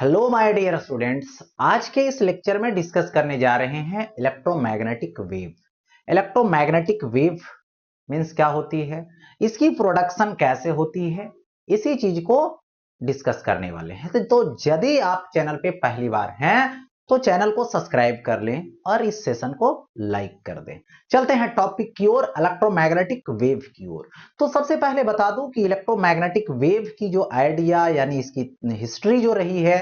Hello my dear students. आज के इस लेक्चर में डिस्कस करने जा रहे हैं electromagnetic wave. Electromagnetic wave means क्या होती है, इसकी प्रोडक्शन कैसे होती है, इसी चीज को डिस्कस करने वाले हैं। तो यदि आप चैनल पे पहली बार हैं तो चैनल को सब्सक्राइब कर लें और इस सेशन को लाइक कर दें। चलते हैं टॉपिक की ओर, इलेक्ट्रोमैग्नेटिक वेव की ओर। तो सबसे पहले बता दूं कि इलेक्ट्रोमैग्नेटिक वेव की जो आइडिया यानी इसकी हिस्ट्री जो रही है,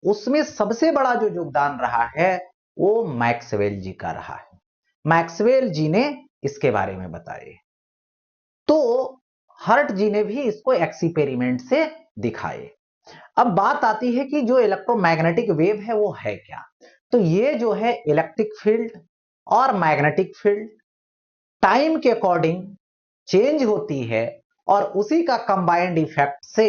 उसमें सबसे बड़ा जो योगदान रहा है वो मैक्सवेल जी का रहा है। मैक्सवेल जी ने इसके बारे में बताए, तो हर्ट जी ने भी इसको एक्सपेरिमेंट से दिखाए। अब बात आती है कि जो इलेक्ट्रोमैग्नेटिक वेव है वो है क्या। तो ये जो है इलेक्ट्रिक फील्ड और मैग्नेटिक फील्ड टाइम के अकॉर्डिंग चेंज होती है और उसी का कंबाइंड इफेक्ट से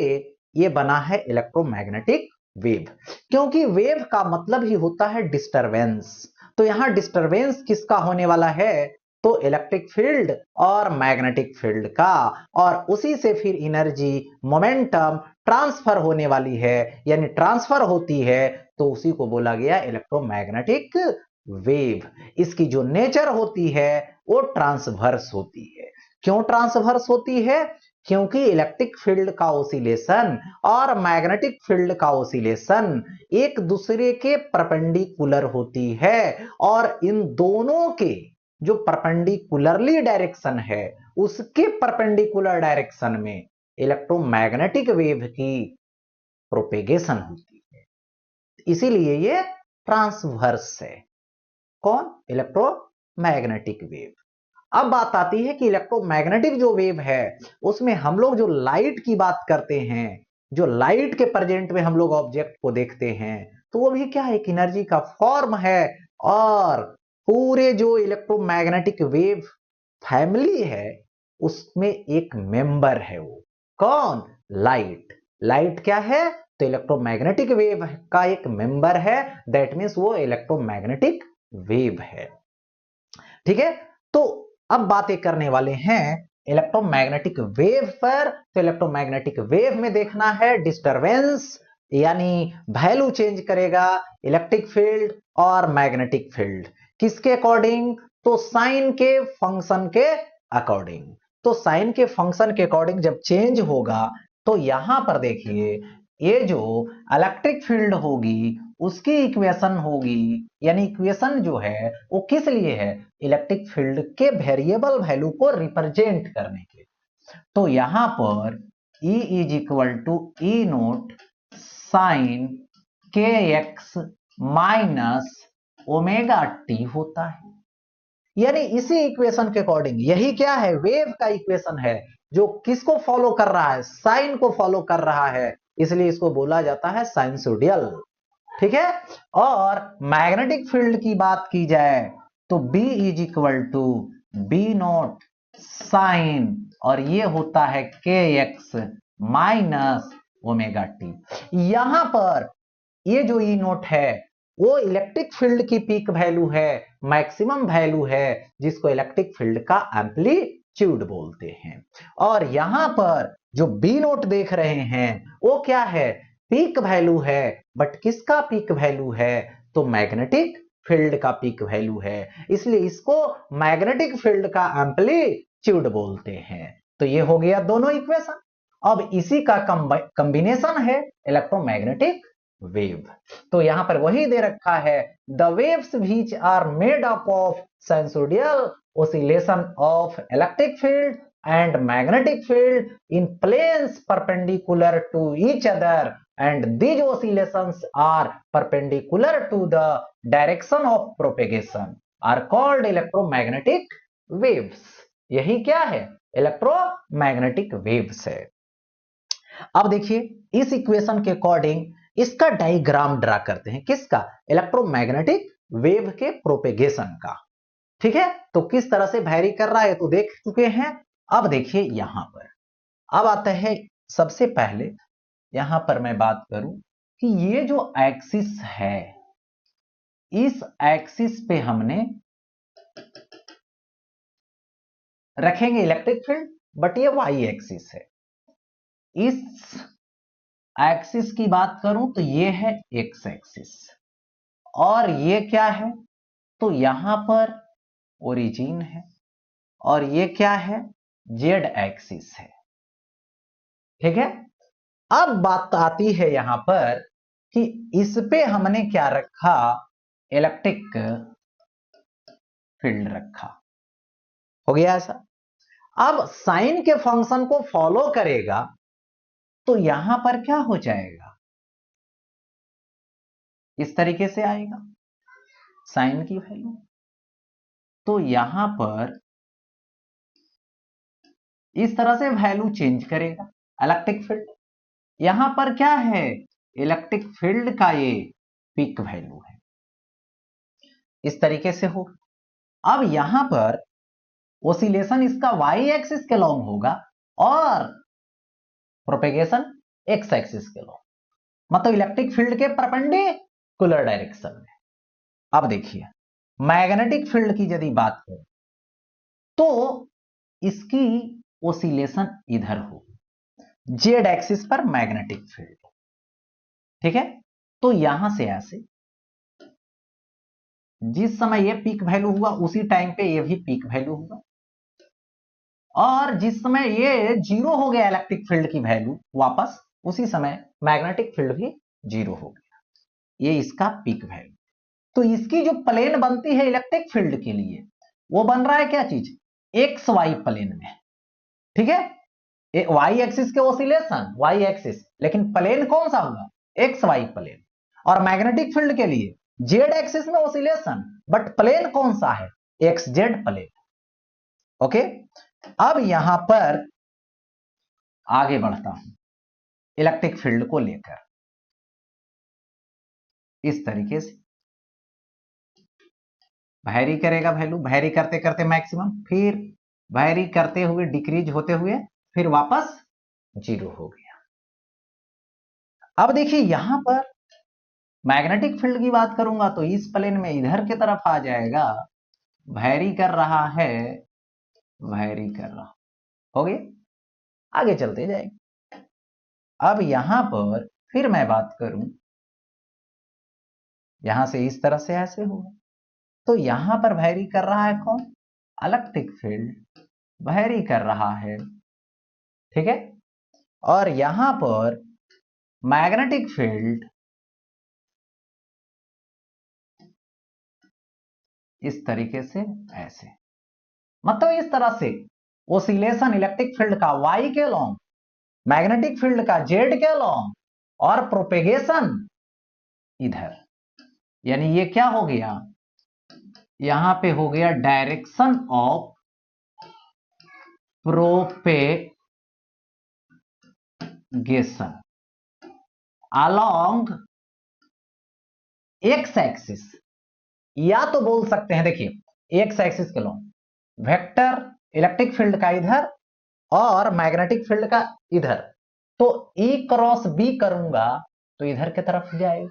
ये बना है इलेक्ट्रोमैग्नेटिक वेव। क्योंकि वेव का मतलब ही होता है डिस्टरबेंस, तो यहां डिस्टरबेंस किसका होने वाला है, तो इलेक्ट्रिक फील्ड और मैग्नेटिक फील्ड का, और उसी से फिर एनर्जी मोमेंटम ट्रांसफर होने वाली है, यानी ट्रांसफर होती है, तो उसी को बोला गया इलेक्ट्रोमैग्नेटिक वेव। इसकी जो नेचर होती है वो ट्रांसवर्स होती है। क्यों ट्रांसवर्स होती है, क्योंकि इलेक्ट्रिक फील्ड का ओसिलेशन और मैग्नेटिक फील्ड का ओसिलेशन एक दूसरे के परपेंडिकुलर होती है, और इन दोनों के जो परपेंडिकुलरली डायरेक्शन है उसके परपेंडिकुलर डायरेक्शन में इलेक्ट्रोमैग्नेटिक वेव की प्रोपेगेशन होती है। इसीलिए ये ट्रांसवर्स है। कौन, इलेक्ट्रोमैग्नेटिक वेव। अब बात आती है कि इलेक्ट्रोमैग्नेटिक जो वेव है उसमें हम लोग जो लाइट की बात करते हैं, जो लाइट के प्रेजेंट में हम लोग ऑब्जेक्ट को देखते हैं, तो वो भी क्या है, एक एनर्जी का फॉर्म है। और पूरे जो इलेक्ट्रोमैग्नेटिक वेव फैमिली है उसमें एक मेंबर है, वो कौन, लाइट। लाइट क्या है, तो इलेक्ट्रोमैग्नेटिक वेव का एक मेंबर है, दैट मीन्स वो इलेक्ट्रोमैग्नेटिक वेव है। ठीक है, तो अब बातें करने वाले हैं इलेक्ट्रोमैग्नेटिक वेव पर। तो इलेक्ट्रोमैग्नेटिक वेव में देखना है डिस्टरबेंस, यानी वैल्यू चेंज करेगा इलेक्ट्रिक फील्ड और मैग्नेटिक फील्ड। किसके अकॉर्डिंग, तो साइन के फंक्शन के अकॉर्डिंग। तो साइन के फंक्शन के अकॉर्डिंग जब चेंज होगा तो यहां पर देखिए, ये जो इलेक्ट्रिक फील्ड होगी उसकी इक्वेशन होगी, यानी इक्वेशन जो है वो किस लिए है, इलेक्ट्रिक फील्ड के वेरिएबल वैल्यू को रिप्रेजेंट करने के। तो यहां पर E is equal to E naught sine के एक्स माइनस ओमेगा टी होता है। यानी इसी इक्वेशन के अकॉर्डिंग, यही क्या है, वेव का इक्वेशन है जो किसको फॉलो कर रहा है, साइन को फॉलो कर रहा है, इसलिए इसको बोला जाता है साइनसोडियल। ठीक है, और मैग्नेटिक फील्ड की बात की जाए तो B is equal to B naught sine, और ये होता है के एक्स माइनस ओमेगा टी। यहां पर ये जो ई नोट है वो इलेक्ट्रिक फील्ड की पीक वैल्यू है, मैक्सिमम वैल्यू है, जिसको इलेक्ट्रिक फील्ड का एम्पलीट्यूड बोलते हैं। और यहां पर जो बी नोट देख रहे हैं वो क्या है, पीक वैल्यू है, बट किसका पीक वैल्यू है, तो मैग्नेटिक फील्ड का पीक वैल्यू है, इसलिए इसको मैग्नेटिक फील्ड का एम्पलीट्यूड बोलते हैं। तो ये हो गया दोनों इक्वेशन। अब इसी का कंबिनेशन है इलेक्ट्रोमैग्नेटिक वेव। तो यहां पर वही दे रखा है, the waves which are made up of sinusoidal oscillation of electric field and magnetic field in planes perpendicular to each other, and these oscillations are perpendicular to the direction of propagation are called electromagnetic waves। यही क्या है, electromagnetic waves है। अब देखिए इस equation के according इसका diagram draw करते हैं, किसका, इलेक्ट्रोमैग्नेटिक वेव के प्रोपेगेशन का। ठीक है, तो किस तरह से वैरी कर रहा है तो देख चुके हैं। अब देखिए यहां पर, अब आता है सबसे पहले यहां पर मैं बात करूं कि ये जो एक्सिस है, इस एक्सिस पे हमने रखेंगे इलेक्ट्रिक फील्ड, बट ये वाई एक्सिस है। इस एक्सिस की बात करूं तो ये है एक्स एक्सिस, और ये क्या है, तो यहां पर ओरिजिन है, और ये क्या है, जेड एक्सिस है। ठीक है, अब बात आती है यहां पर कि इस पे हमने क्या रखा, इलेक्ट्रिक फील्ड रखा। हो गया ऐसा। अब साइन के फंक्शन को फॉलो करेगा तो यहां पर क्या हो जाएगा, इस तरीके से आएगा साइन की वैल्यू। तो यहां पर इस तरह से वैल्यू चेंज करेगा इलेक्ट्रिक फील्ड। यहां पर क्या है, इलेक्ट्रिक फील्ड का ये पीक वैल्यू है, इस तरीके से हो। अब यहां पर ओसिलेशन इसका वाई एक्सिस के लॉन्ग होगा और प्रोपेगेशन एक्स एक्सिस के लॉन्ग, मतलब इलेक्ट्रिक फील्ड के परपेंडिकुलर डायरेक्शन में। अब देखिए मैग्नेटिक फील्ड की यदि बात करें तो इसकी ओसिलेशन इधर हो, जेड एक्सिस पर मैग्नेटिक फील्ड। ठीक है, तो यहां से ऐसे जिस समय ये पीक वैल्यू हुआ उसी टाइम पे ये भी पीक वैल्यू हुआ, और जिस समय ये जीरो हो गया इलेक्ट्रिक फील्ड की वैल्यू वापस, उसी समय मैग्नेटिक फील्ड भी जीरो हो गया। ये इसका पीक वैल्यू। तो इसकी जो प्लेन बनती है इलेक्ट्रिक फील्ड के लिए, वो बन रहा है क्या चीज, एक्स वाई प्लेन में। ठीक है, वाई एक्सिस के ओसिलेशन वाई एक्सिस, लेकिन प्लेन कौन सा होगा, एक्स वाई प्लेन। और मैग्नेटिक फील्ड के लिए जेड एक्सिस में ओसिलेशन, बट प्लेन कौन सा है, एक्स जेड प्लेन। ओके, अब यहां पर आगे बढ़ता हूं इलेक्ट्रिक फील्ड को लेकर, इस तरीके से वैरी करेगा वैल्यू, वैरी करते करते मैक्सिमम, फिर वैरी करते हुए डिक्रीज होते हुए फिर वापस जीरो हो गया। अब देखिए यहां पर मैग्नेटिक फील्ड की बात करूंगा तो इस प्लेन में इधर की तरफ आ जाएगा, वैरी कर रहा है, वैरी कर रहा, हो गया, आगे चलते जाएंगे। अब यहां पर फिर मैं बात करूं, यहां से इस तरह से ऐसे होगा, तो यहां पर वैरी कर रहा है कौन, इलेक्ट्रिक फील्ड वैरी कर रहा है। ठीक है, और यहां पर मैग्नेटिक फील्ड इस तरीके से ऐसे, मतलब इस तरह से ओसिलेशन इलेक्ट्रिक फील्ड का वाई के लॉन्ग, मैग्नेटिक फील्ड का जेड के लॉन्ग, और प्रोपेगेशन इधर, यानी ये क्या हो गया, यहां पे हो गया direction of propagation along x axis, या तो बोल सकते हैं देखिए एक्स एक्सिस के लॉन्ग वेक्टर इलेक्ट्रिक फील्ड का इधर और मैग्नेटिक फील्ड का इधर, तो E क्रॉस बी करूंगा तो इधर की तरफ जाएगा,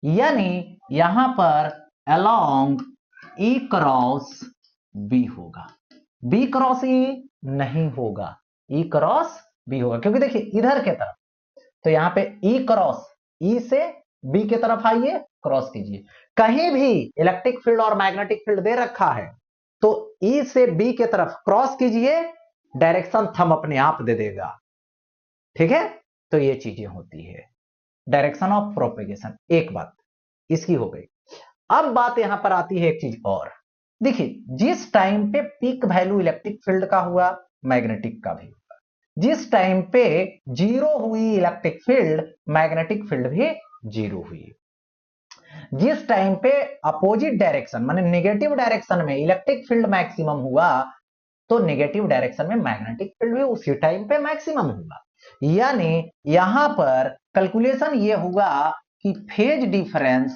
यानी यहां पर अलोंग E क्रॉस बी होगा, बी क्रॉस E नहीं होगा, E क्रॉस बी होगा, क्योंकि देखिए इधर के तरफ, तो यहां पे E क्रॉस, E से बी के तरफ आइए क्रॉस कीजिए, कहीं भी इलेक्ट्रिक फील्ड और मैग्नेटिक फील्ड दे रखा है तो E से बी के तरफ क्रॉस कीजिए, डायरेक्शन थंब अपने आप दे देगा। ठीक है, तो ये चीजें होती है डायरेक्शन ऑफ प्रोपेगेशन। एक बात इसकी हो गई। अब बात यहां पर आती है एक चीज और, देखिए जिस टाइम पे पीक वैल्यू इलेक्ट्रिक फील्ड का हुआ मैग्नेटिक का भी हुआ, जिस टाइम पे जीरो हुई इलेक्ट्रिक फील्ड मैग्नेटिक फील्ड भी जीरो हुई, जिस टाइम पे अपोजिट डायरेक्शन माने नेगेटिव डायरेक्शन में इलेक्ट्रिक फील्ड मैक्सिमम हुआ तो नेगेटिव डायरेक्शन में मैग्नेटिक फील्ड भी उसी टाइम पे मैक्सिमम होगा। यानी यहां पर कैलकुलेशन ये हुआ कि फेज डिफरेंस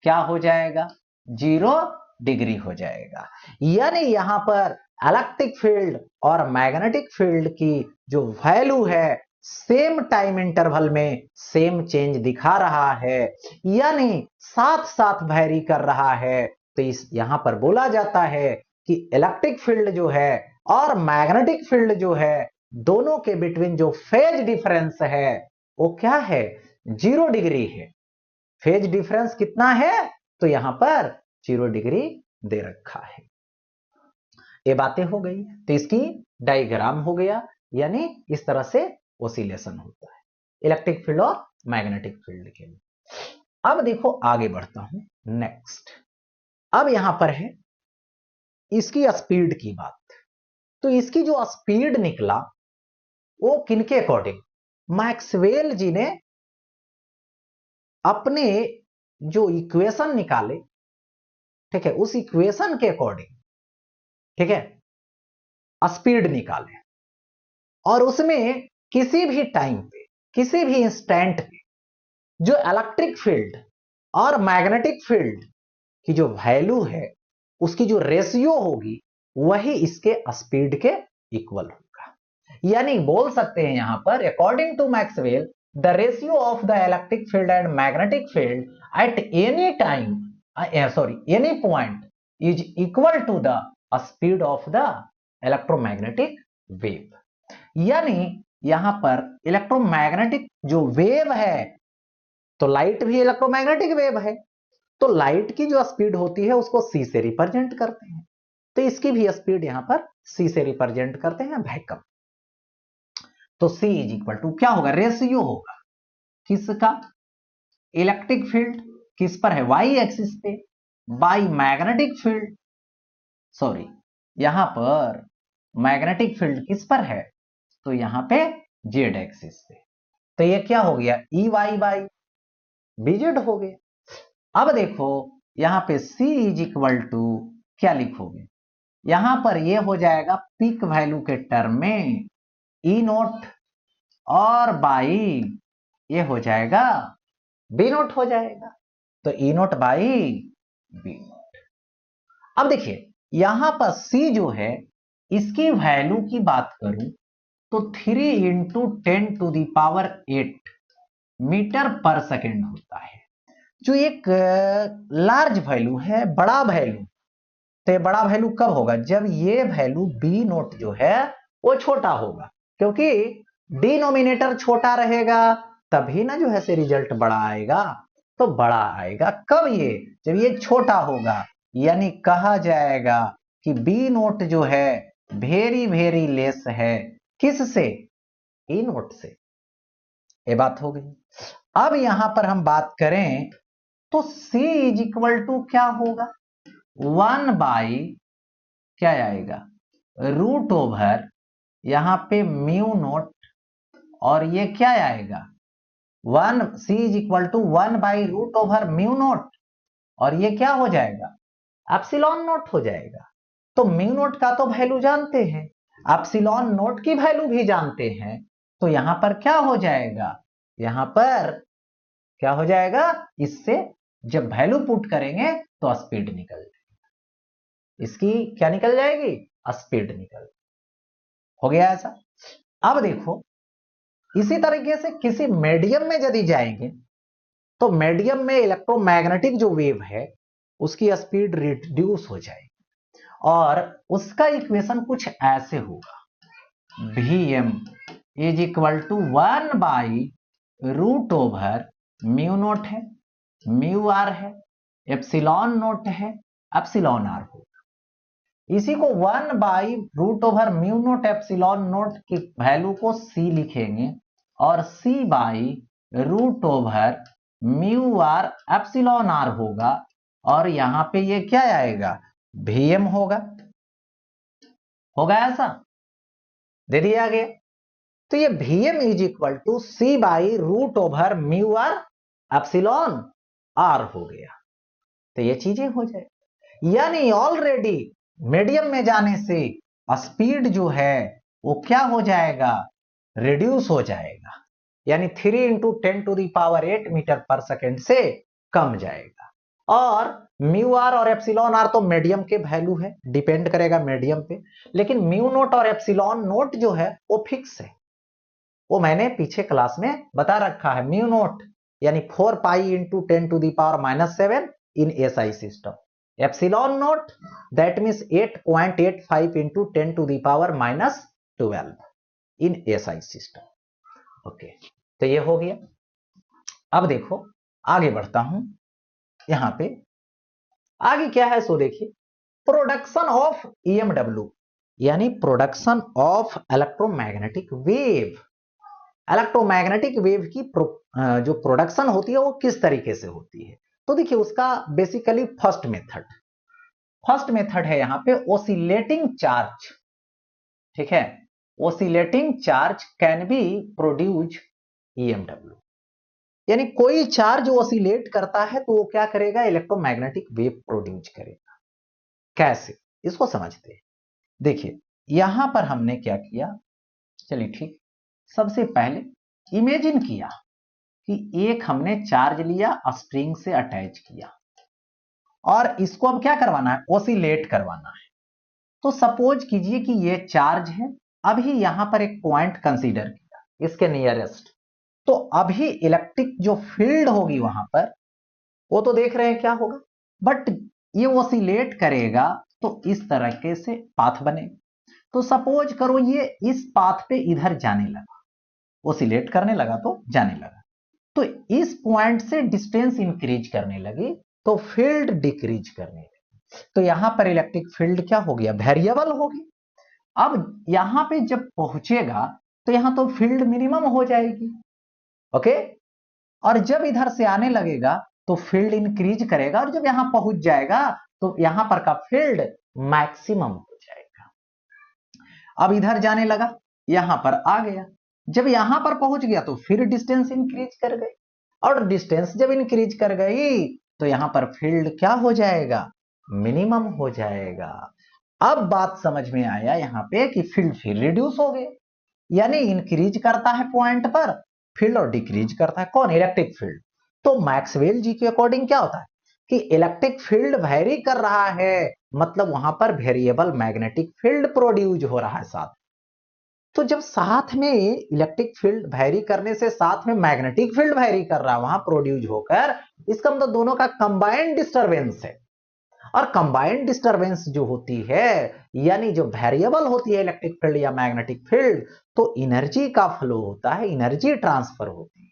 क्या हो जाएगा, 0 डिग्री हो जाएगा, यानी यहां पर इलेक्ट्रिक फील्ड और मैग्नेटिक फील्ड की जो वैल्यू है सेम टाइम इंटरवल में सेम चेंज दिखा रहा है, यानी साथ साथ वैरी कर रहा है। तो इस यहां पर बोला जाता है कि इलेक्ट्रिक फील्ड जो है और मैग्नेटिक फील्ड जो है दोनों के बिटवीन जो फेज डिफरेंस है वो क्या है, 0 डिग्री है। फेज डिफरेंस कितना है, तो यहां पर 0 डिग्री दे रखा है। ये बातें हो गई, तो इसकी डायग्राम हो गया, यानी इस तरह से ओसिलेशन होता है इलेक्ट्रिक फील्ड और मैग्नेटिक फील्ड के लिए। अब देखो आगे बढ़ता हूं नेक्स्ट। अब यहां पर है इसकी स्पीड की बात। तो इसकी जो स्पीड निकला वो किनके अकॉर्डिंग, मैक्सवेल जी ने अपने जो इक्वेशन निकाले, ठीक है, उस इक्वेशन के अकॉर्डिंग, ठीक है, स्पीड निकाले। और उसमें किसी भी टाइम पे, किसी भी इंस्टेंट पे जो इलेक्ट्रिक फील्ड और मैग्नेटिक फील्ड की जो वैल्यू है, उसकी जो रेशियो होगी वही इसके स्पीड के इक्वल होगा। यानी बोल सकते हैं यहां पर according to Maxwell the ratio of the electric field and magnetic field at any time any point is equal to the speed of the electromagnetic wave. यानी यहां पर इलेक्ट्रोमैग्नेटिक जो वेव है, तो लाइट भी इलेक्ट्रोमैग्नेटिक वेव है, तो light की जो स्पीड होती है उसको c से रिप्रेजेंट करते हैं, तो इसकी भी स्पीड यहां पर c से रिप्रेजेंट करते हैं वैक्यूम। तो c इज इक्वल टू क्या होगा, रेशियो होगा किसका, इलेक्ट्रिक फील्ड किस पर है, वाई एक्सिस पे, बाई मैग्नेटिक फील्ड, सॉरी यहां पर मैग्नेटिक फील्ड किस पर है, तो यहां पे जेड एक्सिस पे। तो ये क्या हो गया, ई वाई बाई बीजेड हो गया। अब देखो यहां पे c इज इक्वल टू क्या लिखोगे, यहां पर ये हो जाएगा पीक वैल्यू के टर्म में ई नोट, और बाई ये हो जाएगा बी नोट हो जाएगा, तो ई नोट बाई बी नोट। अब देखिए यहां पर c जो है इसकी वैल्यू की बात करूं तो 3 इंटू 10⁸ मीटर पर सेकेंड होता है, जो एक लार्ज वैल्यू है, बड़ा वैल्यू। तो ये बड़ा वैल्यू कब होगा, जब ये वैल्यू बी नोट जो है वो छोटा होगा, क्योंकि डिनोमिनेटर छोटा रहेगा तभी ना जो है से रिजल्ट बड़ा आएगा। तो बड़ा आएगा कब, ये जब ये छोटा होगा, यानी कहा जाएगा कि बी नोट जो है वेरी वेरी लेस है, किससे, ई नोट से। ये बात हो गई। अब यहां पर हम बात करें तो c इज इक्वल टू क्या होगा, 1 बाई क्या आएगा, रूट ओवर यहां पे म्यू नोट, और ये क्या आएगा, c is equal to 1 by root over mu naught, और ये क्या हो जाएगा, एप्सिलॉन नोट हो जाएगा। तो म्यू नोट का तो वैल्यू जानते हैं, एप्सिलॉन नोट की वैल्यू भी जानते हैं, तो यहां पर क्या हो जाएगा, यहां पर क्या हो जाएगा, इससे जब वैल्यू पुट करेंगे तो स्पीड निकल जाएगी, इसकी क्या निकल जाएगी, स्पीड निकल, हो गया ऐसा। अब देखो इसी तरीके से किसी मीडियम में यदि जाएंगे तो मीडियम में इलेक्ट्रोमैग्नेटिक जो वेव है उसकी स्पीड रिड्यूस हो जाएगी, और उसका इक्वेशन कुछ ऐसे होगा, Vm is equal to 1 by root over mu naught है, म्यू आर है, एप्सिलॉन नोट है, एप्सिलॉन आर होगा। इसी को 1 by root over mu naught epsilon naught की वैल्यू को c लिखेंगे, और c by root over mu R epsilon R होगा, और यहां पे ये क्या आएगा, Vm होगा ऐसा, दे दिया गया। तो ये Vm is equal to c by root over mu R epsilon R हो गया। तो ये चीजें हो जाए, यानी ऑलरेडी मीडियम में जाने से स्पीड जो है वो क्या हो जाएगा, रिड्यूस हो जाएगा, यानी 3 इंटू 10⁸ मीटर पर सेकेंड से कम जाएगा। और म्यू आर और एप्सिलॉन आर तो मीडियम के वैल्यू है, डिपेंड करेगा मीडियम पे, लेकिन म्यू नोट और एप्सिलॉन नोट जो है वो फिक्स है, वो मैंने पीछे क्लास में बता रखा है। म्यू नोट यानी 4 pi into 10⁻⁻7 in SI system, epsilon note that means 8.85 into 10⁻⁻12 in SI system. Okay. तो ये हो गया। अब देखो आगे बढ़ता हूं, यहां पे आगे क्या है सो देखिए, प्रोडक्शन ऑफ ईएमडब्ल्यू यानी production of electromagnetic wave. Electromagnetic wave की जो प्रोडक्शन होती है वो किस तरीके से होती है, तो देखिए उसका बेसिकली फर्स्ट मेथड है यहां पे ओसिलेटिंग चार्ज। ठीक है, oscillating charge can be produce EMW, यानी कोई चार्ज ओसिलेट करता है तो वो क्या करेगा, इलेक्ट्रोमैग्नेटिक वेव प्रोड्यूस करेगा। कैसे, इसको समझते हैं। देखिए यहां पर हमने क्या किया, चलिए ठीक, सबसे पहले इमेजिन किया कि एक हमने चार्ज लिया, स्प्रिंग से अटैच किया और इसको अब क्या करवाना है, ओसिलेट करवाना है। तो सपोज कीजिए कि ये चार्ज है, अभी यहां पर एक पॉइंट कंसीडर किया इसके नियरेस्ट, तो अभी इलेक्ट्रिक जो फील्ड होगी वहां पर, वो तो देख रहे हैं क्या होगा, बट ये ओसिलेट करेगा तो इस तरीके से पाथ बनेगा। तो सपोज करो ये इस पाथ पे इधर जाने लगा, ओसिलेट करने लगा तो जाने लगा, तो इस पॉइंट से डिस्टेंस इंक्रीज करने लगी तो फील्ड डिक्रीज करने लगी, तो यहां पर इलेक्ट्रिक फील्ड क्या हो गया, वेरिएबल हो गया। अब यहां पे जब पहुंचेगा तो यहां तो फील्ड मिनिमम हो जाएगी, ओके, और जब इधर से आने लगेगा तो फील्ड इंक्रीज करेगा, और जब यहां पहुंच जाएगा तो यहां पर का फील्ड मैक्सिमम हो जाएगा। अब इधर जाने लगा, यहां पर आ गया, जब यहां पर पहुंच गया तो फिर डिस्टेंस इंक्रीज कर गई, और डिस्टेंस जब इंक्रीज कर गई तो यहां पर फील्ड क्या हो जाएगा, मिनिमम हो जाएगा। अब बात समझ में आया यहां पे कि फील्ड फिर रिड्यूस हो गए, यानी इंक्रीज करता है पॉइंट पर फील्ड और डिक्रीज करता है कौन, इलेक्ट्रिक फील्ड। तो मैक्सवेल जी के अकॉर्डिंग क्या होता है कि इलेक्ट्रिक फील्ड वेरी कर रहा है, मतलब वहां पर वेरिएबल मैग्नेटिक फील्ड प्रोड्यूस हो रहा है साथ। तो जब साथ में इलेक्ट्रिक फील्ड वैरी करने से साथ में मैग्नेटिक फील्ड वैरी कर रहा है वहां प्रोड्यूस होकर, इसका मतलब दोनों का कंबाइंड डिस्टरबेंस है। और कंबाइंड डिस्टरबेंस जो होती है, यानी जो वेरिएबल होती है इलेक्ट्रिक फील्ड या मैग्नेटिक फील्ड, तो एनर्जी का फ्लो होता है, एनर्जी ट्रांसफर होती है,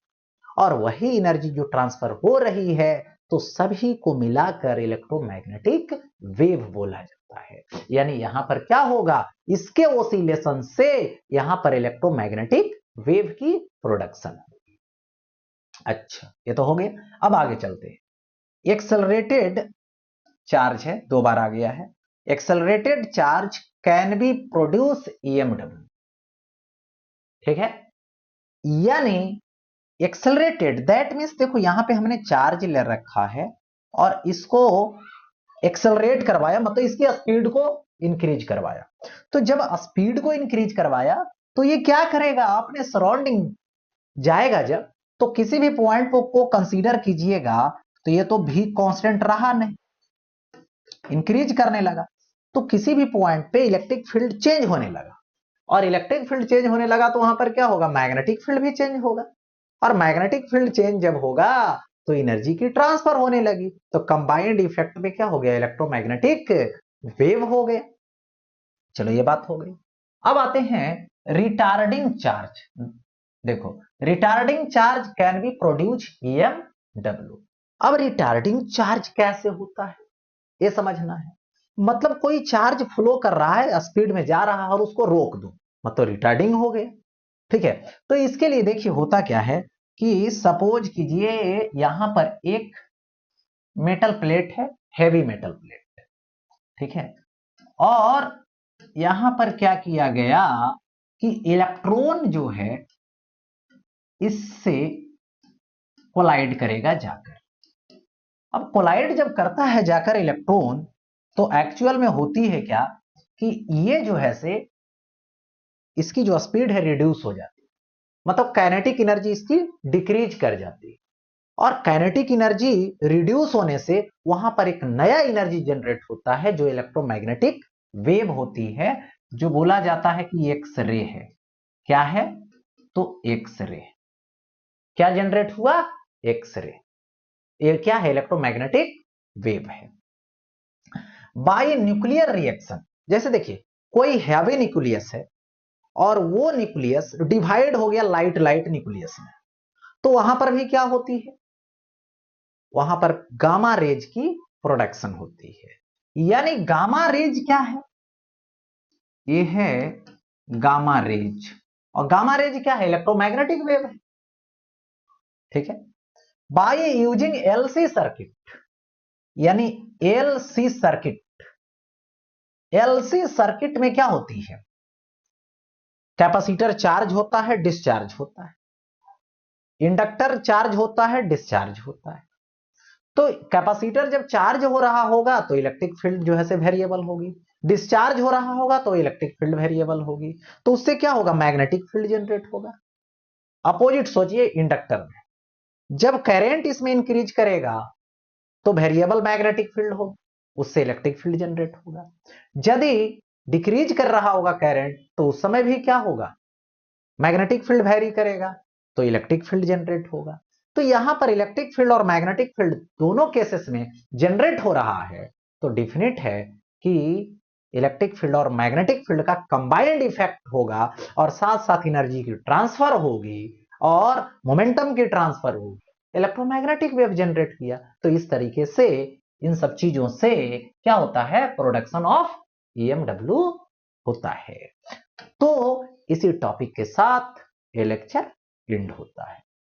और वही एनर्जी जो ट्रांसफर हो रही है तो सभी को मिलाकर इलेक्ट्रोमैग्नेटिक वेव बोला जाता है। यानी यहां पर क्या होगा, इसके ओसिलेशन से यहां पर इलेक्ट्रोमैग्नेटिक वेव की प्रोडक्शन होगी। अच्छा ये तो हो गया, अब आगे चलते हैं। एक्सेलरेटेड चार्ज है, दो बार आ गया है, accelerated charge can be produce EMW. ठीक है, यानी एक्सेलरेटेड दैट मीन्स देखो यहां पे हमने चार्ज ले रखा है और इसको एक्सेलरेट करवाया, मतलब इसकी स्पीड को इंक्रीज करवाया। तो जब स्पीड को इंक्रीज करवाया तो ये क्या करेगा, अपने सराउंडिंग जाएगा जब, तो किसी भी पॉइंट को कंसीडर कीजिएगा तो ये तो भी कांस्टेंट रहा नहीं, इंक्रीज करने लगा, तो किसी भी पॉइंट पे इलेक्ट्रिक फील्ड चेंज होने लगा, और इलेक्ट्रिक फील्ड चेंज होने लगा तो वहां पर क्या होगा, मैग्नेटिक फील्ड भी चेंज होगा, और मैग्नेटिक फील्ड चेंज जब होगा तो एनर्जी की ट्रांसफर होने लगी, तो कंबाइंड इफेक्ट में क्या हो गया, इलेक्ट्रोमैग्नेटिक वेव हो गया। चलो ये बात हो गई। अब आते हैं रिटार्डिंग चार्ज। देखो retarding charge can be produce EMW. अब रिटार्डिंग चार्ज कैसे होता है ये समझना है, मतलब कोई चार्ज फ्लो कर रहा है, स्पीड में जा रहा है और उसको रोक दो, मतलब रिटार्डिंग हो गया। ठीक है, तो इसके लिए देखिए होता क्या है कि सपोज कीजिए यहां पर एक मेटल प्लेट है, हैवी मेटल प्लेट है, ठीक है, और यहां पर क्या किया गया कि इलेक्ट्रॉन जो है इससे कोलाइड करेगा जाकर। अब कोलाइड जब करता है जाकर इलेक्ट्रॉन, तो एक्चुअल में होती है क्या कि ये जो है से इसकी जो स्पीड है रिड्यूस हो जाती है, मतलब काइनेटिक एनर्जी इसकी डिक्रीज कर जाती है, और काइनेटिक एनर्जी रिड्यूस होने से वहां पर एक नया एनर्जी जनरेट होता है जो इलेक्ट्रोमैग्नेटिक वेव होती है, जो बोला जाता है कि एक्स रे है। क्या है, तो एक्स रे, क्या जनरेट हुआ, एक्स रे, ये क्या है, इलेक्ट्रोमैग्नेटिक वेव है। बाय न्यूक्लियर रिएक्शन, जैसे देखिए कोई हैवी न्यूक्लियस है और वो न्यूक्लियस डिवाइड हो गया लाइट लाइट न्यूक्लियस में, तो वहां पर भी क्या होती है, वहां पर गामा रेज की प्रोडक्शन होती है। यानी गामा रेज क्या है, ये है गामा रेज। और गामा रेज क्या है, इलेक्ट्रोमैग्नेटिक वेव है। ठीक है, बाय यूजिंग एलसी सर्किट, यानी एलसी सर्किट, एलसी सर्किट में क्या होती है, कैपेसिटर चार्ज होता है, डिस्चार्ज होता है, इंडक्टर चार्ज होता है, डिस्चार्ज होता है। तो कैपेसिटर जब चार्ज हो रहा होगा तो इलेक्ट्रिक फील्ड जो है से वेरिएबल होगी, डिस्चार्ज हो रहा होगा तो इलेक्ट्रिक फील्ड वेरिएबल होगी। तो उससे क्या होगा, मैग्नेटिक फील्ड जनरेट होगा। अपोजिट सोचिए, इंडक्टर में जब करंट इसमें इंक्रीज करेगा तो वेरिएबल मैग्नेटिक फील्ड होगा, उससे इलेक्ट्रिक फील्ड जनरेट होगा। यदि डिक्रीज कर रहा होगा करंट तो उस समय भी क्या होगा, मैग्नेटिक फील्ड वेरी करेगा, तो इलेक्ट्रिक फील्ड जनरेट होगा। तो यहां पर इलेक्ट्रिक फील्ड और मैग्नेटिक फील्ड दोनों केसेस में जनरेट हो रहा है, तो डिफिनिट है कि इलेक्ट्रिक फील्ड और मैग्नेटिक फील्ड का कंबाइंड इफेक्ट होगा, और साथ साथ एनर्जी की ट्रांसफर होगी और मोमेंटम की ट्रांसफर होगी, इलेक्ट्रोमैग्नेटिक वेव जनरेट किया। तो इस तरीके से इन सब चीजों से क्या होता है, प्रोडक्शन ऑफ ईएमडब्ल्यू होता है। तो इसी टॉपिक के साथ ये लेक्चर एंड होता है।